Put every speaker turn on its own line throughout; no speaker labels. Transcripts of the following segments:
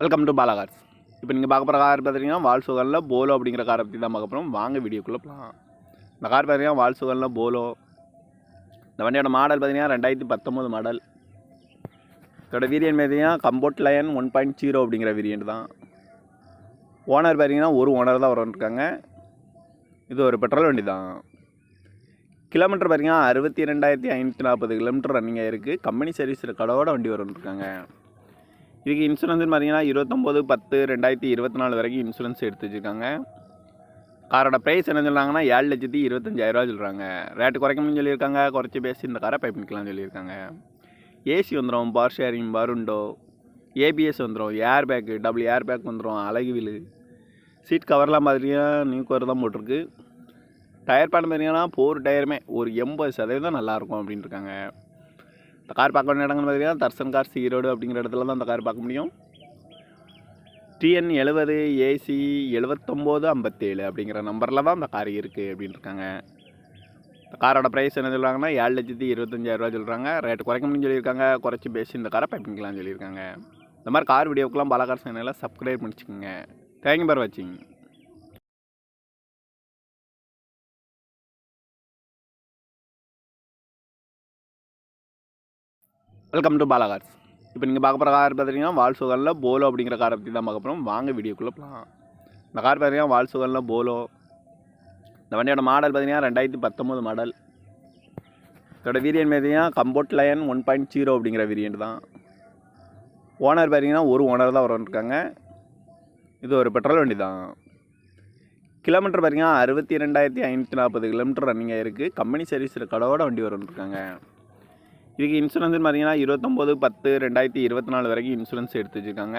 Welcome to Bala cars. இப்போ நீங்கள் பார்க்க போகிற கார் பார்த்தீங்கன்னா வால்சுகனில் போலோ அப்படிங்கிற காரை பற்றி தான் பார்க்க போகிறோம். வாங்க வீடியோக்குள்ளே போகலாம். இந்த கார் பார்த்தீங்கன்னா வால்சுகனில் போலோ. இந்த வண்டியோட மாடல் பார்த்தீங்கன்னா 2019 மாடல். இதோட வேரியன்ட் பார்த்தீங்கன்னா கம்போர்ட் லயன் 1.0 அப்படிங்கிற வேரியன்ட் தான். ஓனர் பார்த்தீங்கன்னா ஒரு ஓனர் தான் வரன்ட்ருக்காங்க. இது ஒரு பெட்ரோல் வண்டி தான். கிலோமீட்டர் பார்த்தீங்கன்னா 62,540 கிலோமீட்டர் ரன்னிங் ஆகிருக்கு. கம்பெனி சர்வீஸ் ரெக்கார்டோட வண்டி வரன்ட்ருக்காங்க. இதுக்கு இன்சூரன்ஸ்னு பார்த்தீங்கன்னா 29/10/2024 வரைக்கும் இன்சூரன்ஸ் எடுத்து வச்சுருக்காங்க. காரோட ப்ரைஸ் என்ன சொல்கிறாங்கன்னா 7,25,000 சொல்கிறாங்க. ரேட்டு குறைக்கணும்னு சொல்லியிருக்காங்க. குறைச்சி பேசி இந்த காரை பை பண்ணிக்கலாம்னு சொல்லியிருக்காங்க. ஏசி வந்துடும், பவர் ஷேரிங், பருண்டோ, ஏபிஎஸ் வந்துடும், air bag, double air bag வந்துடும், அழகு வீலு, சீட் கவர்லாம் பார்த்தீங்கன்னா நியூ கவர் தான் போட்டிருக்கு. டயர் பேன் பார்த்தீங்கன்னா 4 டயருமே ஒரு 80% நல்லாயிருக்கும் அப்படின்ட்டு இருக்காங்க. இந்த கார் பார்க்க வேண்டிய இடங்கள்னு பார்த்தீங்கன்னா தர்சன் கார்ஸ் ஈரோடு அப்படிங்கிற இடத்துல தான் இந்த கார் பார்க்க முடியும். TN 70 AC 7957 அப்படிங்கிற நம்பரில் தான் இந்த கார் இருக்குது அப்படின்ட்டு இருக்காங்க. இந்த காரோட ப்ரைஸ் என்ன சொல்கிறாங்கன்னா 7,25,000 சொல்கிறாங்க. ரேட்டு குறைக்க முடியும்னு சொல்லியிருக்காங்க. குறைச்சி பேசி இந்த காரை பை பண்ணிக்கலாம்னு சொல்லியிருக்காங்க. இந்த மாதிரி கார் வீடியோக்கெலாம் பாலா கார் சேனலில் சப்ஸ்கிரைப் பண்ணிச்சுக்கோங்க. தேங்க்யூ ஃபார் வாட்சிங். Welcome to Bala cars. இப்போ நீங்கள் பார்க்க போகிற கார் பார்த்தீங்கன்னா வால்சுகனில் போலோ அப்படிங்கிற காரை பற்றி தான் பார்க்க போகிறோம். வாங்க வீடியோக்குள்ளே போகலாம். இந்த கார் பார்த்தீங்கன்னா வால்சுகனில் போலோ. இந்த வண்டியோட மாடல் பார்த்தீங்கன்னா 2019 மாடல். இதோட வேரியன்ட் பார்த்தீங்கன்னா கம்போர்ட் லயன் 1.0 அப்படிங்கிற வேரியன்ட் தான். ஓனர் பார்த்தீங்கன்னா ஒரு ஓனர் தான் வரன்ட்ருக்காங்க. இது ஒரு பெட்ரோல் வண்டி தான். கிலோமீட்டர் பார்த்தீங்கன்னா 62,540 கிலோமீட்டர் ரன்னிங் ஆகிருக்கு. கம்பெனி சர்வீஸ் ரெக்கார்டோட வண்டி வரன்ட்ருக்காங்க. இதுக்கு இன்சூரன்ஸ்னு பார்த்தீங்கன்னா 29/10/2024 வரைக்கும் இன்சூரன்ஸ் எடுத்து வச்சுருக்காங்க.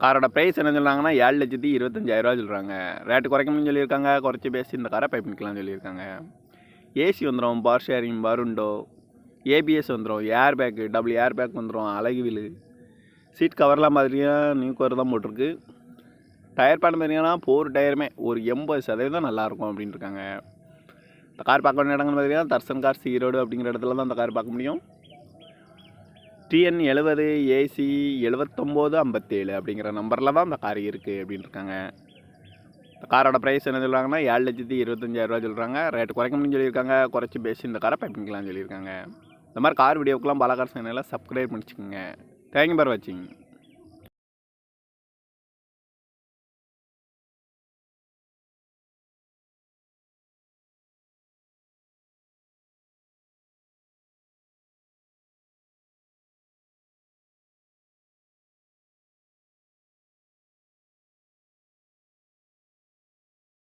காரோட ப்ரைஸ் என்ன சொல்கிறாங்கன்னா 7,25,000 சொல்கிறாங்க. ரேட்டு குறைக்கணும்னு சொல்லியிருக்காங்க. குறைச்சி பேசி இந்த காரை பை பண்ணிக்கலாம்னு சொல்லியிருக்காங்க. ஏசி வந்துடும், பவர் ஷேரிங், பருண்டோ, ஏபிஎஸ் வந்துடும், air bag, double air bag வந்துடும், அழகு வீலு, சீட் கவர்லாம் பார்த்தீங்கன்னா நியூ கவர் தான் போட்டிருக்கு. டயர் பேன் பார்த்தீங்கன்னா 4 டயருமே ஒரு 80% நல்லாயிருக்கும் அப்படின்ட்டு இருக்காங்க. இந்த கார் பார்க்க வேண்டிய இடங்கள்னு பார்த்தீங்கன்னா தர்சன் கார்ஸ் ஈரோடு அப்படிங்கிற இடத்துல தான் இந்த கார் பார்க்க முடியும். TN 70 AC 7957 அப்படிங்கிற நம்பரில் தான் இந்த கார் இருக்குது அப்படின்ட்டு இருக்காங்க. இந்த காரோட ப்ரைஸ் என்ன சொல்கிறாங்கன்னா 7,25,000 சொல்கிறாங்க. ரேட்டு குறைக்க முடியும்னு சொல்லியிருக்காங்க. குறைச்சி பேசி இந்த காரை பை பண்ணிக்கலாம்னு சொல்லியிருக்காங்க. இந்த மாதிரி கார் வீடியோக்கெலாம் பாலா கார் சேனலில் சப்ஸ்கிரைப் பண்ணிச்சுக்கோங்க. தேங்க்யூ ஃபார் வாட்சிங்.